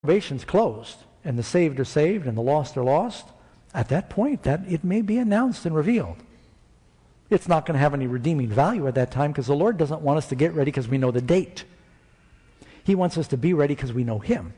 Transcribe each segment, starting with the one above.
Probation's closed, and the saved are saved, and the lost are lost, at that point, that it may be announced and revealed. It's not going to have any redeeming value at that time, because the Lord doesn't want us to get ready because we know the date. He wants us to be ready because we know Him.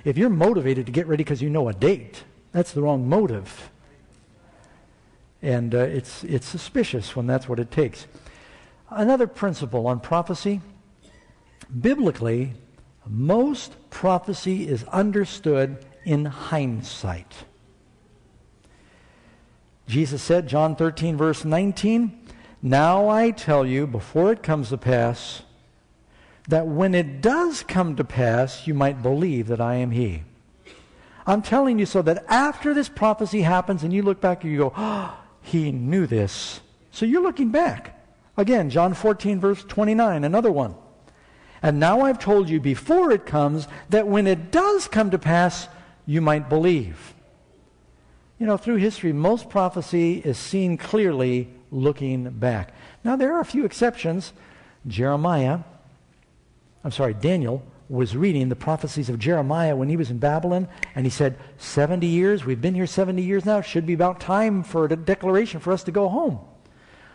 If you're motivated to get ready because you know a date, that's the wrong motive. And it's suspicious when that's what it takes. Another principle on prophecy, biblically, most prophecy is understood in hindsight. Jesus said, John 13, verse 19, "Now I tell you, before it comes to pass, that when it does come to pass, you might believe that I am He." I'm telling you so that after this prophecy happens and you look back and you go, "Oh, He knew this." So you're looking back. Again, John 14, verse 29, another one. "And now I've told you before it comes, that when it does come to pass, you might believe." You know, through history, most prophecy is seen clearly looking back. Now, there are a few exceptions. Daniel was reading the prophecies of Jeremiah when he was in Babylon, and he said, 70 years, we've been here 70 years now, it should be about time for a declaration for us to go home.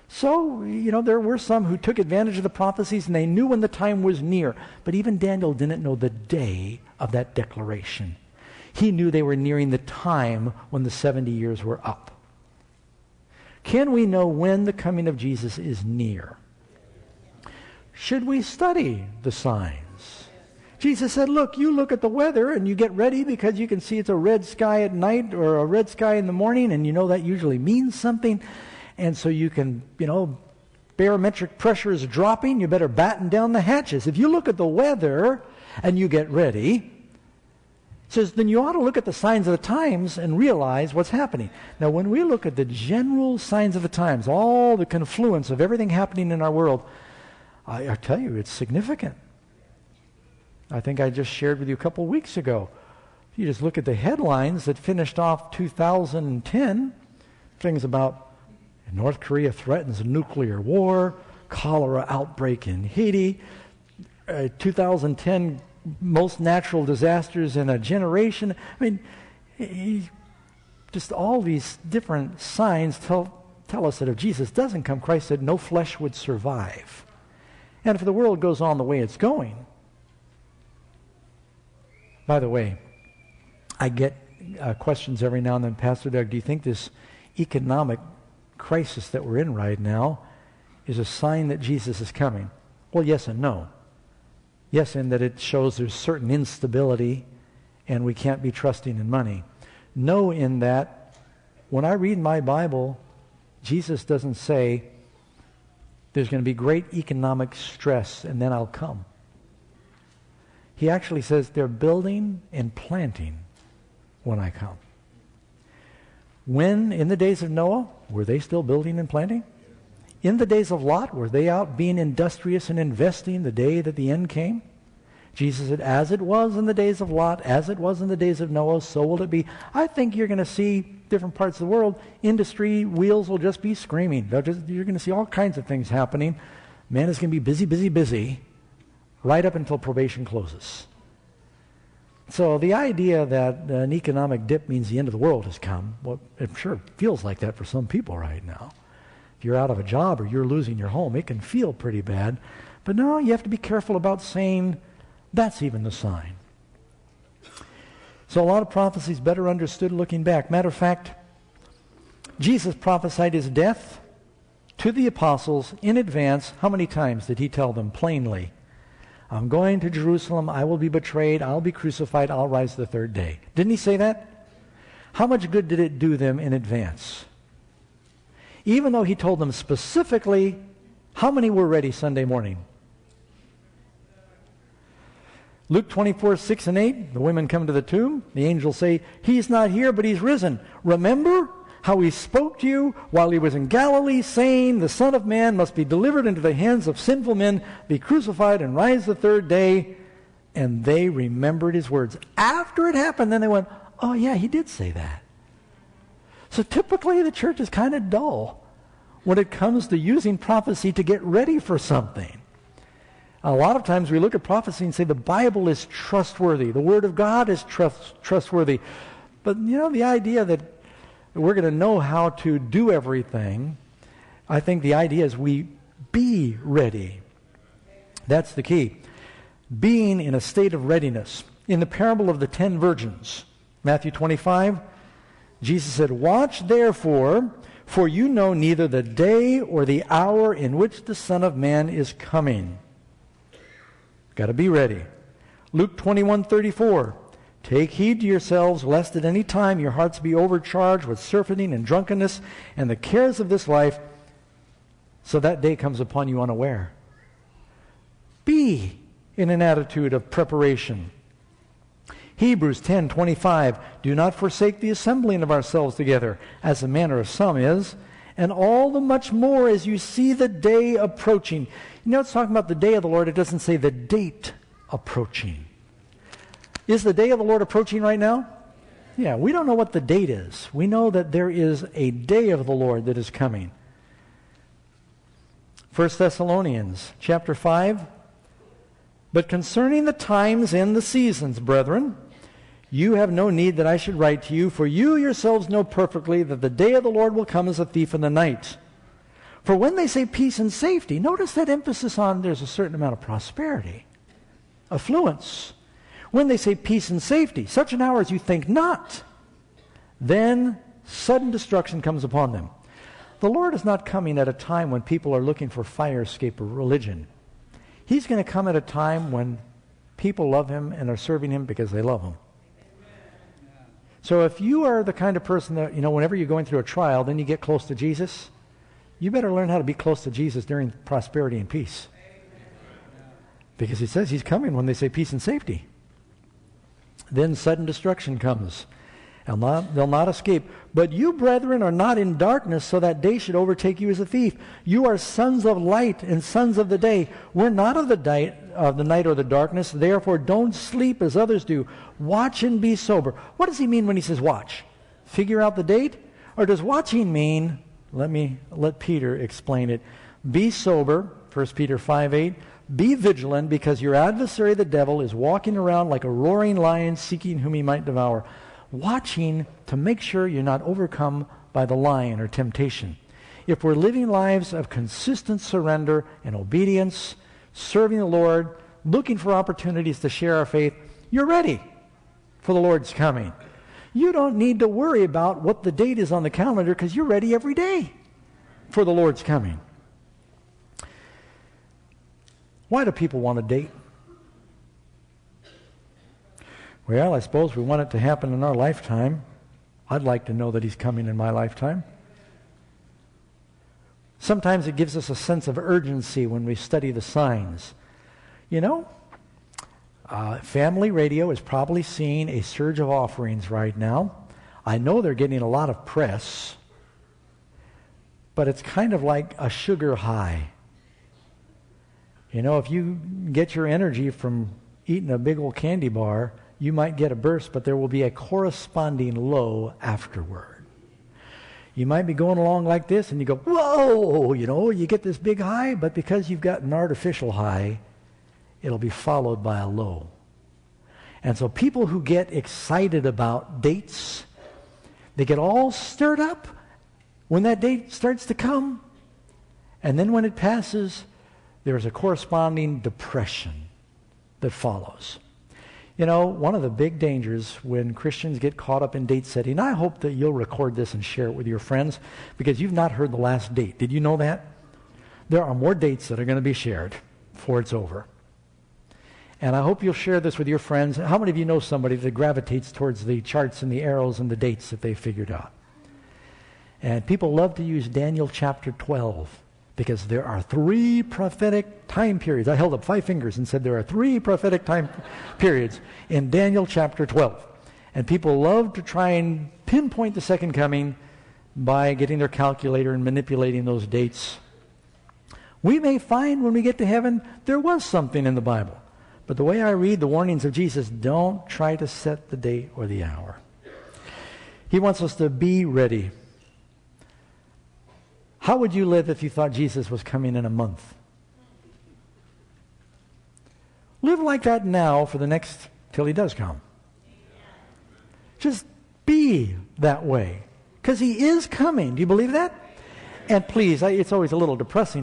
So, you know, there were some who took advantage of the prophecies, and they knew when the time was near. But even Daniel didn't know the day of that declaration. He knew they were nearing the time when the 70 years were up. Can we know when the coming of Jesus is near? Should we study the signs? Jesus said, look, you look at the weather and you get ready because you can see it's a red sky at night or a red sky in the morning, and you know that usually means something. And so you can, barometric pressure is dropping, you better batten down the hatches. If you look at the weather and you get ready, it says, then you ought to look at the signs of the times and realize what's happening. Now, when we look at the general signs of the times, all the confluence of everything happening in our world, I tell you, it's significant. I think I just shared with you a couple of weeks ago. If you just look at the headlines that finished off 2010, things about North Korea threatens a nuclear war, cholera outbreak in Haiti, 2010 most natural disasters in a generation. I mean, just all these different signs tell us that if Jesus doesn't come, Christ said no flesh would survive. And if the world goes on the way it's going. By the way, I get questions every now and then, Pastor Doug, do you think this economic crisis that we're in right now is a sign that Jesus is coming? Well, yes and no. Yes, in that it shows there's certain instability and we can't be trusting in money. No, in that when I read my Bible, Jesus doesn't say there's going to be great economic stress and then I'll come. He actually says they're building and planting when I come. When, in the days of Noah, were they still building and planting? In the days of Lot, were they out being industrious and investing the day that the end came? Jesus said, as it was in the days of Lot, as it was in the days of Noah, so will it be. I think you're going to see different parts of the world, industry wheels will just be screaming. You're going to see all kinds of things happening. Man is going to be busy, busy, busy, right up until probation closes. So the idea that an economic dip means the end of the world has come, well, it sure feels like that for some people right now. If you're out of a job or you're losing your home, it can feel pretty bad. But no, you have to be careful about saying that's even the sign. So a lot of prophecy is better understood looking back. Matter of fact, Jesus prophesied his death to the apostles in advance. How many times did he tell them plainly? I'm going to Jerusalem, I will be betrayed, I'll be crucified, I'll rise the third day. Didn't he say that? How much good did it do them in advance? Even though he told them specifically, how many were ready Sunday morning? Luke 24, 6 and 8, the women come to the tomb. The angels say, he's not here, but he's risen. Remember how he spoke to you while he was in Galilee, saying, the Son of Man must be delivered into the hands of sinful men, be crucified, and rise the third day. And they remembered his words. After it happened, then they went, oh yeah, he did say that. So typically the church is kind of dull when it comes to using prophecy to get ready for something. A lot of times we look at prophecy and say the Bible is trustworthy. The Word of God is trustworthy. But, the idea that we're going to know how to do everything, I think the idea is we be ready. That's the key. Being in a state of readiness. In the parable of the 10 virgins, Matthew 25, Jesus said, "Watch therefore, for you know neither the day or the hour in which the Son of Man is coming." Got to be ready. Luke 21:34, "Take heed to yourselves, lest at any time your hearts be overcharged with surfeiting and drunkenness and the cares of this life, so that day comes upon you unaware." Be in an attitude of preparation. Hebrews 10:25, "Do not forsake the assembling of ourselves together, as the manner of some is, and all the much more as you see the day approaching." It's talking about the day of the Lord. It doesn't say the date approaching. Is the day of the Lord approaching right now? Yeah, we don't know what the date is. We know that there is a day of the Lord that is coming. 1 Thessalonians chapter 5, "But concerning the times and the seasons, brethren, you have no need that I should write to you, for you yourselves know perfectly that the day of the Lord will come as a thief in the night. For when they say peace and safety," notice that emphasis on there's a certain amount of prosperity, affluence. "When they say peace and safety, such an hour as you think not, then sudden destruction comes upon them." The Lord is not coming at a time when people are looking for fire escape of religion. He's going to come at a time when people love Him and are serving Him because they love Him. So if you are the kind of person that, whenever you're going through a trial, then you get close to Jesus, you better learn how to be close to Jesus during prosperity and peace. Because He says He's coming when they say peace and safety. Then sudden destruction comes, and they'll not escape. "But you, brethren, are not in darkness, so that day should overtake you as a thief. You are sons of light and sons of the day. We're not of the night or the darkness. Therefore, don't sleep as others do. Watch and be sober." What does He mean when He says watch? Figure out the date? Or does watching mean, let Peter explain it, be sober, 1 Peter 5:8, "Be vigilant, because your adversary the devil is walking around like a roaring lion, seeking whom he might devour." Watching to make sure you're not overcome by the lion or temptation. If we're living lives of consistent surrender and obedience, serving the Lord, looking for opportunities to share our faith, you're ready for the Lord's coming. You don't need to worry about what the date is on the calendar, because you're ready every day for the Lord's coming. Why do people want a date? Well, I suppose we want it to happen in our lifetime. I'd like to know that He's coming in my lifetime. Sometimes it gives us a sense of urgency when we study the signs. Family radio is probably seeing a surge of offerings right now. I know they're getting a lot of press, but it's kind of like a sugar high. If you get your energy from eating a big old candy bar, you might get a burst, but there will be a corresponding low afterward. You might be going along like this, and you go, whoa, you get this big high, but because you've got an artificial high, it'll be followed by a low. And so people who get excited about dates, they get all stirred up when that date starts to come, and then when it passes, there's a corresponding depression that follows. One of the big dangers when Christians get caught up in date setting, I hope that you'll record this and share it with your friends, because you've not heard the last date. Did you know that? There are more dates that are going to be shared before it's over. And I hope you'll share this with your friends. How many of you know somebody that gravitates towards the charts and the arrows and the dates that they figured out? And people love to use Daniel chapter 12, because there are 3 prophetic time periods. I held up 5 fingers and said there are 3 prophetic time periods in Daniel chapter 12. And people love to try and pinpoint the second coming by getting their calculator and manipulating those dates. We may find when we get to heaven there was something in the Bible. But the way I read the warnings of Jesus, don't try to set the date or the hour. He wants us to be ready. How would you live if you thought Jesus was coming in a month? Live like that now for the next, till he does come. Just be that way. Because he is coming. Do you believe that? And please, it's always a little depressing